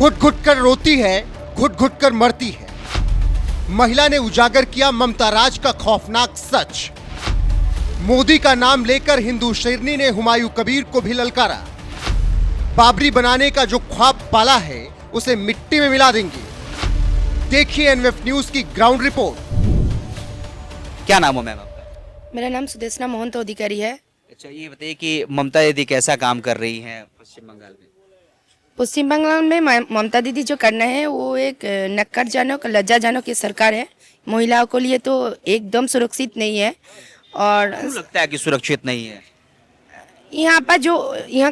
घुट घुट कर रोती है, घुट घुट कर मरती है। महिला ने उजागर किया ममता राज का खौफनाक सच। मोदी का नाम लेकर हिंदू शेरनी ने हुमायूं कबीर को भी ललकारा। बाबरी बनाने का जो ख्वाब पाला है उसे मिट्टी में मिला देंगे। देखिए एनवीएफ न्यूज की ग्राउंड रिपोर्ट। क्या नाम है मैम आपका? मेरा नाम सुदेशना मोहन अधिकारी है। अच्छा, ये बताइए कि ममता दीदी कैसा काम कर रही हैं पश्चिम बंगाल में? पश्चिम बंगाल में ममता दीदी जो करना है वो एक नक्करजनक लज्जाजनक की सरकार है। महिलाओं के लिए तो एकदम सुरक्षित नहीं है। और क्यों लगता है कि सुरक्षित नहीं है? यहाँ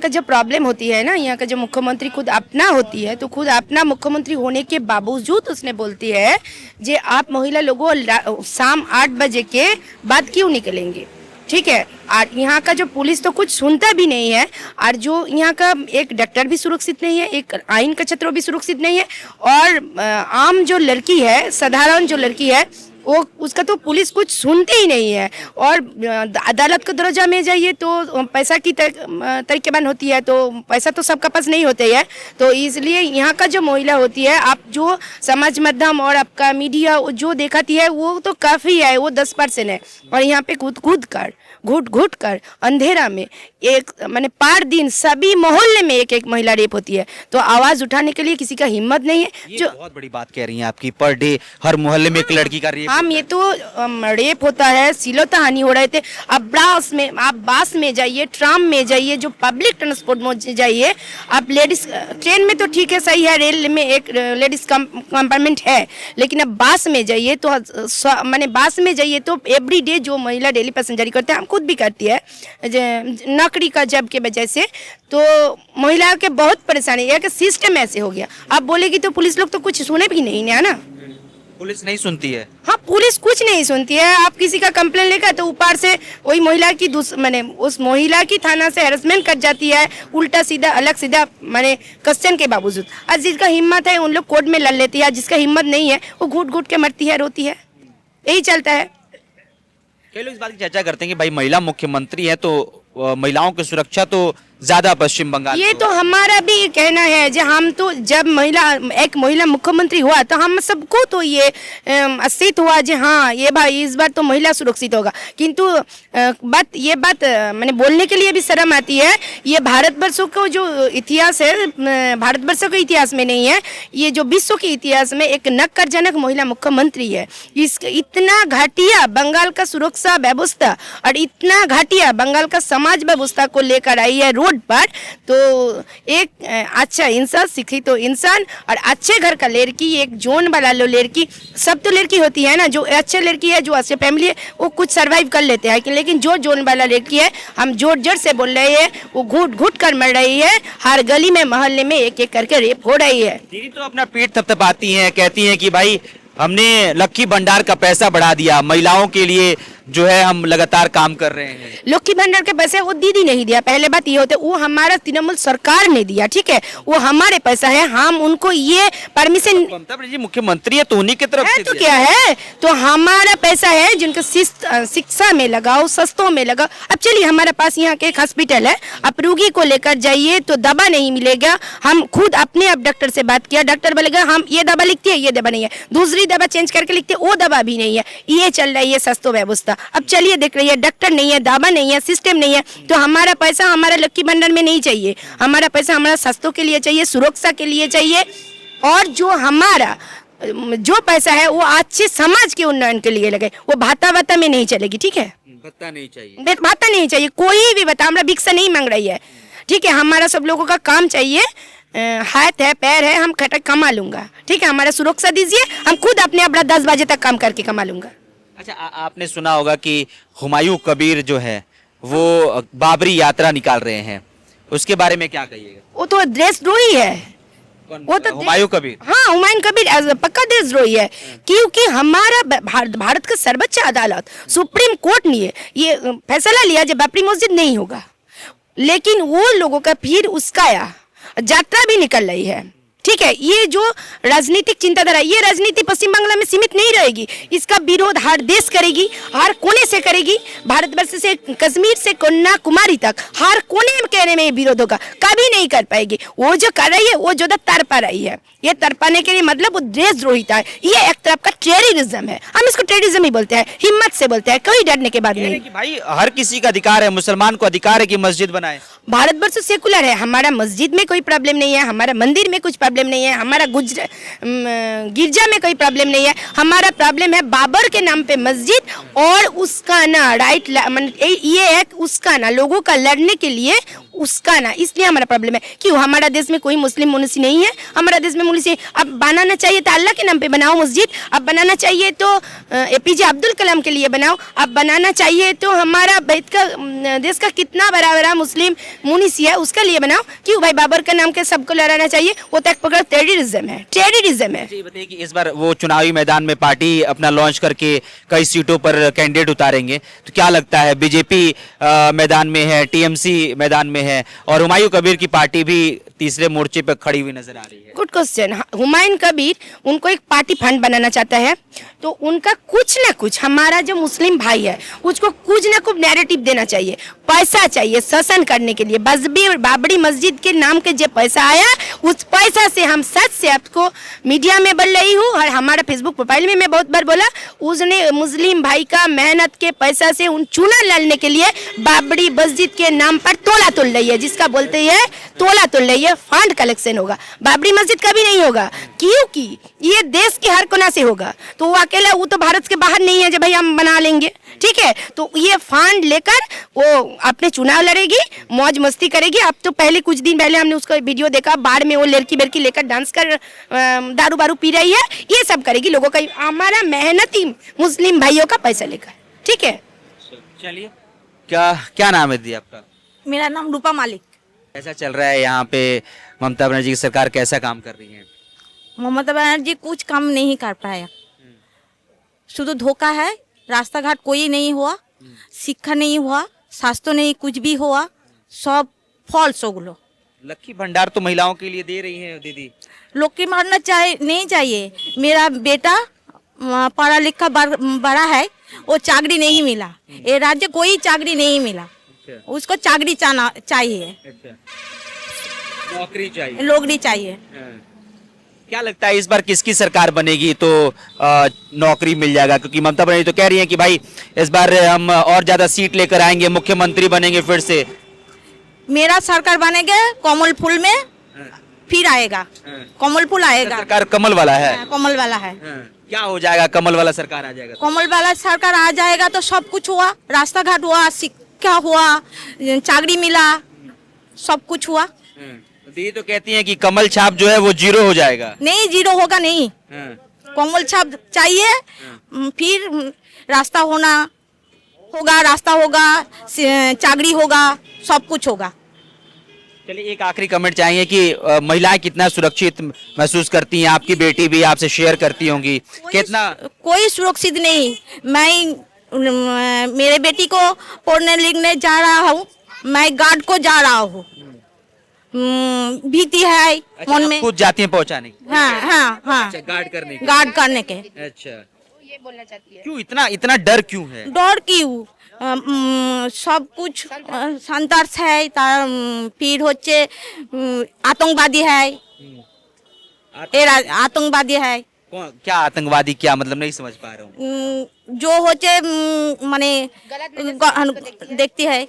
का जो प्रॉब्लम होती है ना, यहाँ का जो मुख्यमंत्री खुद अपना होती है, तो खुद अपना मुख्यमंत्री होने के बावजूद उसने बोलती है जे आप महिला लोगों शाम 8 बजे के बाद क्यों निकलेंगे, ठीक है। और यहाँ का जो पुलिस तो कुछ सुनता भी नहीं है, और जो यहाँ का एक डॉक्टर भी सुरक्षित नहीं है, एक आइन का छात्र भी सुरक्षित नहीं है, और आम जो लड़की है, साधारण जो लड़की है, वो उसका तो पुलिस कुछ सुनते ही नहीं है। और अदालत के दर्जा में जाइए तो पैसा की तरीकेबंद होती है, तो पैसा तो सबका पास नहीं होते है। तो इसलिए यहाँ का जो महिला होती है, आप जो समाज माध्यम और आपका मीडिया जो दिखाती है वो तो काफ़ी है, वो 10% है। और यहाँ पे कूद कर घुट घुट कर अंधेरा में एक माने पर दिन सभी मोहल्ले में एक महिला रेप होती है। तो आवाज़ उठाने के लिए किसी का हिम्मत नहीं है। ये जो बहुत बड़ी बात कह रही हैं आपकी, पर डे हर मोहल्ले में एक लड़की का रेप। हम ये तो रेप होता है, सिलोता हानि हो रहे थे। अब आप बस में जाइए, ट्राम में जाइए, जो पब्लिक ट्रांसपोर्ट में जाइए, आप लेडीज ट्रेन में तो ठीक है, सही है, रेल में एक लेडीज कंपार्टमेंट है, लेकिन अब बस में जाइए तो माने बस में जाइए तो एवरीडे जो महिला डेली पैसेंजरी करते हैं, हम खुद भी करती है, नौकरी का जब के वजह से, तो महिलाओं के बहुत परेशानी है कि सिस्टम ऐसे हो गया। आप बोलेगी तो पुलिस लोग तो कुछ सुने भी नहीं है ना, पुलिस नहीं सुनती है। हाँ, पुलिस कुछ नहीं सुनती है। आप किसी का कंप्लेन लेकर तो ऊपर से वही महिला की माने उस महिला की थाना से हैरेसमेंट कर जाती है, उल्टा सीधा अलग सीधा माने क्वेश्चन के बावजूद। और जिसका हिम्मत है उन लोग कोर्ट में लड़ लेती है, जिसका हिम्मत नहीं है वो घुट घुट के मरती है, रोती है, यही चलता है। कई लोग इस बात की चर्चा करते हैं कि भाई महिला मुख्यमंत्री है तो महिलाओं की सुरक्षा तो ज्यादा पश्चिम बंगाल। ये तो हमारा भी कहना है, जो हम तो जब एक महिला मुख्यमंत्री हुआ तो हम सबको तो ये अस्तित हुआ जी हाँ ये भाई इस बार तो महिला सुरक्षित होगा। किंतु ये बात मैंने बोलने के लिए भी शर्म आती है। ये भारतवर्षों का जो इतिहास है, भारतवर्षों के इतिहास में नहीं है, ये जो विश्व के इतिहास में एक नक्करजनक महिला मुख्यमंत्री है। इतना घटिया बंगाल का सुरक्षा व्यवस्था और इतना घटिया बंगाल का समाज व्यवस्था को लेकर आई है रोड पर। तो एक अच्छा इंसान, शिक्षित तो इंसान और अच्छे घर का लड़की, एक जोन वाला लड़की, सब तो लड़की होती है ना, जो अच्छे लड़की है, जो अच्छे फैमिली है, वो कुछ सरवाइव कर लेते हैं। लेकिन जो जोन वाला लड़की है, हम जोर जोर से बोल रहे हैं, वो घुट घुट कर मर रही है। हर गली में मोहल्ले में एक एक करके रेप हो रही है। दीदी तो अपना पेट थपथपाती हैं, कहती हैं कि भाई हमने लक्की भंडार का पैसा बढ़ा दिया, महिलाओं के लिए जो है हम लगातार काम कर रहे हैं। लक्की भंडार के पैसे वो दीदी नहीं दिया, पहले बात ये होते, वो हमारा तृणमूल सरकार ने दिया, ठीक है, वो हमारे पैसा है, हम उनको ये परमिशन, ममता बनर्जी मुख्यमंत्री है तो उन्हीं की तरफ से तो क्या है, तो हमारा पैसा है जिनको शिक्षा में लगाओ, सस्तों में लगाओ। अब चलिए हमारे पास यहाँ के एक हॉस्पिटल है, आप रोगी को लेकर जाइए तो दवा नहीं मिलेगा। हम खुद अपने अब डॉक्टर से बात किया, डॉक्टर बोलेगा हम ये दवा लिखती है, ये दवा नहीं है, दूसरी दवा चेंज करके लिखते वो दवा भी नहीं है। ये चल रही है सस्तों व्यवस्था। अब चलिए देख रही है, डॉक्टर नहीं है, दवा नहीं है, सिस्टम नहीं है, तो हमारा पैसा हमारा लक्की भंडार में नहीं चाहिए। हमारा पैसा हमारा सस्तों के लिए चाहिए, सुरक्षा के लिए चाहिए, और जो हमारा जो पैसा है वो अच्छे समाज के उन्नयन के लिए लगे, वो भाता में नहीं चलेगी, ठीक है। भत्ता नहीं चाहिए, भाता नहीं चाहिए, कोई भी बता, हमारा भिक्षा नहीं मांग रही है, ठीक है। हमारा सब लोगों का काम चाहिए, हाथ है पैर है, हम खटक कमा लूंगा, ठीक है। हमारा सुरक्षा दीजिए, हम खुद अपने अपना 10 बजे तक काम करके कमा लूंगा। अच्छा, आपने सुना होगा कि हुमायूं कबीर जो है वो बाबरी यात्रा निकाल रहे हैं, उसके बारे में क्या कहिएगा? वो तो देशद्रोही है, वो तो हुमायूं कबीर। हाँ, हुमायूं कबीर पक्का देशद्रोही है, क्योंकि हमारा भारत का सर्वोच्च अदालत सुप्रीम कोर्ट ने ये फैसला लिया जब बाबरी मस्जिद नहीं होगा, लेकिन वो लोगों का फिर उसका यात्रा भी निकल रही है, ठीक ठीक है, ये जो राजनीतिक चिंताधारा, ये राजनीति पश्चिम बांग्ला में सीमित नहीं रहेगी, इसका विरोध हर देश करेगी, हर कोने से करेगी। भारतवर्ष से कश्मीर से कन्याकुमारी तक हर कोने में कहने में ये विरोध होगा, कभी नहीं कर पाएगी। वो जो कर रही है वो जो तरपा रही है, ये तरपाने के लिए मतलब वो देशद्रोहिता है, ये एक तरफ का टेररिज्म है। हम इसको टेररिज्म ही बोलते हैं, हिम्मत से बोलते हैं, कोई डरने के बाद नहीं। कि भाई हर किसी का अधिकार है, मुसलमान को अधिकार है कि मस्जिद बनाए। भारतवर्ष सेकुलर है, हमारा मस्जिद में कोई प्रॉब्लम नहीं है, हमारा मंदिर में कुछ प्रॉब्लम नहीं है, हमारा गिरजा में कोई प्रॉब्लम नहीं है। हमारा प्रॉब्लम है बाबर के नाम पे मस्जिद और उसका ना राइट, ये एक उसका ना लोगों का लड़ने के लिए उसका ना, इसलिए हमारा प्रॉब्लम है। क्यों? हमारा देश में कोई मुस्लिम मुनीसी नहीं है, हमारा देश में मुनीसी अब बनाना चाहिए तो अल्लाह के नाम पे बनाओ मस्जिद, अब बनाना चाहिए तो एपीजे अब्दुल कलाम के लिए बनाओ, अब बनाना चाहिए तो हमारा बैत का देश का कितना बड़ा बड़ा मुस्लिम मुनीसी है उसके लिए बनाओ। क्यों भाई बाबर का नाम के सबको लड़ाना चाहिए? वो तक पकड़ टेररिज्म है, टेररिज्म है। ये बताइए कि इस बार वो चुनावी मैदान में पार्टी अपना लॉन्च करके कई सीटों पर कैंडिडेट उतारेंगे, तो क्या लगता है? बीजेपी मैदान में है, टीएमसी मैदान में है और हुमायूं कबीर की पार्टी भी तीसरे मोर्चे पर खड़ी हुई नजर आ रही है। Good question. हुमायूं कबीर उनको एक पार्टी फंड बनाना चाहता है, तो उनका कुछ ना कुछ, हमारा जो मुस्लिम भाई है उसको कुछ ना कुछ नैरेटिव देना चाहिए, पैसा चाहिए शासन करने के लिए। बाबरी मस्जिद के नाम के जो पैसा आया उस पैसा से हम सच से आपको मीडिया में बोल रही हूँ और हमारा फेसबुक प्रोफाइल में मैं बहुत बार बोला, उसने मुस्लिम भाई का मेहनत के पैसा से उन चुनाव लड़ने के लिए बाबरी मस्जिद के नाम पर तोला तोल रही है, जिसका बोलते हैं तोला तोल रही है। फंड कलेक्शन होगा, बाबरी मस्जिद कभी नहीं होगा, क्योंकि ये देश के हर कोना से होगा। तो वो अकेला, वो तो भारत के बाहर नहीं है जो भाई हम बना लेंगे, ठीक है। तो ये फंड लेकर वो अपने चुनाव लड़ेगी, मौज मस्ती करेगी। अब तो पहले कुछ दिन पहले हमने उसका वीडियो देखा, बाढ़ में वो लड़की बेड़की लेकर डांस कर दारू बारू पी रही है, ये सब करेगी लोगों का, हमारा मेहनती मुस्लिम भाइयों का पैसा लेकर, ठीक है। चलिए, क्या नाम है दीदी आपका? मेरा नाम रूपा मालिक। कैसा चल रहा है यहाँ पे? ममता बनर्जी की सरकार कैसा काम कर रही है? ममता बनर्जी कुछ काम नहीं कर पाया, शुद्ध धोखा है। रास्ता घाट कोई नहीं हुआ, शिक्षा नहीं हुआ, स्वास्थ्य नहीं, कुछ भी हुआ, सब फॉल्स हो। लक्की भंडार तो महिलाओं के लिए दे रही है दीदी। लोग की मारना नहीं चाहिए। मेरा बेटा पढ़ा लिखा बड़ा है, वो चाकरी नहीं मिला, ये राज्य कोई चाकरी नहीं मिला, उसको चाकरी चाहिए, नौकरी चाहिए। क्या लगता है इस बार किसकी सरकार बनेगी तो नौकरी मिल जाएगा? क्योंकि ममता बनर्जी तो कह रही है कि भाई इस बार हम और ज्यादा सीट लेकर आएंगे, मुख्यमंत्री बनेंगे फिर से। मेरा सरकार बनेगा कमल फूल में फिर आएगा, कमल फूल आएगा। सरकार कमल वाला है? कमल वाला है। क्या हो जाएगा? कमल वाला सरकार आ जाएगा? कमल वाला सरकार आ जाएगा तो सब कुछ हुआ, रास्ता घाट हुआ, शिक्षा हुआ, चाकरी मिला, सब कुछ हुआ। दीदी तो कहती हैं कि कमल छाप जो है वो जीरो हो जाएगा। नहीं, जीरो होगा नहीं, कमल छाप चाहिए, फिर रास्ता होगा, रास्ता होगा, चाकरी होगा, सब कुछ होगा। चलिए, एक आखिरी कमेंट चाहिए कि महिलाएं कितना सुरक्षित महसूस करती हैं? आपकी बेटी भी आपसे शेयर करती होंगी, कितना? कोई सुरक्षित नहीं। मैं मेरे बेटी को पढ़ने लिखने जा रहा हूँ, मैं गार्ड को जा रहा हूँ, भीति है मन में। खुद जाती हैं पहुंचाने की? हाँ, अच्छा, गार्ड करने के। अच्छा, ये बोलना चाहती है। क्यों इतना डर क्यों है? डर क्यों? सब कुछ संतर्स है, फिर होचे आतंकवादी है, आतंकवादी है। क्या आतंकवादी? क्या मतलब? नहीं समझ पा रहा हूँ। जो होचे माने देखती है।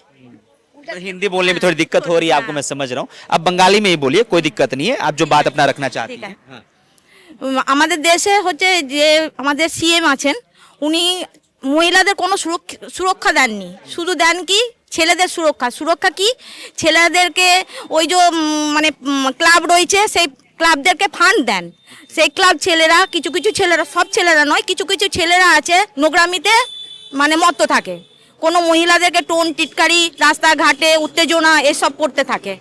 हिंदी बोलने में थोड़ी दिक्कत हो रही है आपको, मैं समझ रहा हूँ। अब बंगाली में ही बोलिए, कोई दिक्कत नहीं है, आप जो बात अपना रखना चाहती हैं। আমাদের দেশে হচ্ছে যে আমাদের সিএম আছেন, উনি মহিলাদের কোনো সুরক্ষা দেননি, শুধু দেন কি ছেলেদের সুরক্ষা কি ছেলেদেরকে ওই যে মানে ক্লাব রয়েছে সেই ক্লাবদেরকে ফান্ড দেন, সেই ক্লাব ছেলেরা কিছু ছেলেরা, সব ছেলেরা নয়, কিছু ছেলেরা আছে নোংরামিতে মানে মত্ত থাকে, কোনো মহিলাদেরকে টোন টিটকারি রাস্তাঘাটে উত্তেজনা এসব করতে থাকে।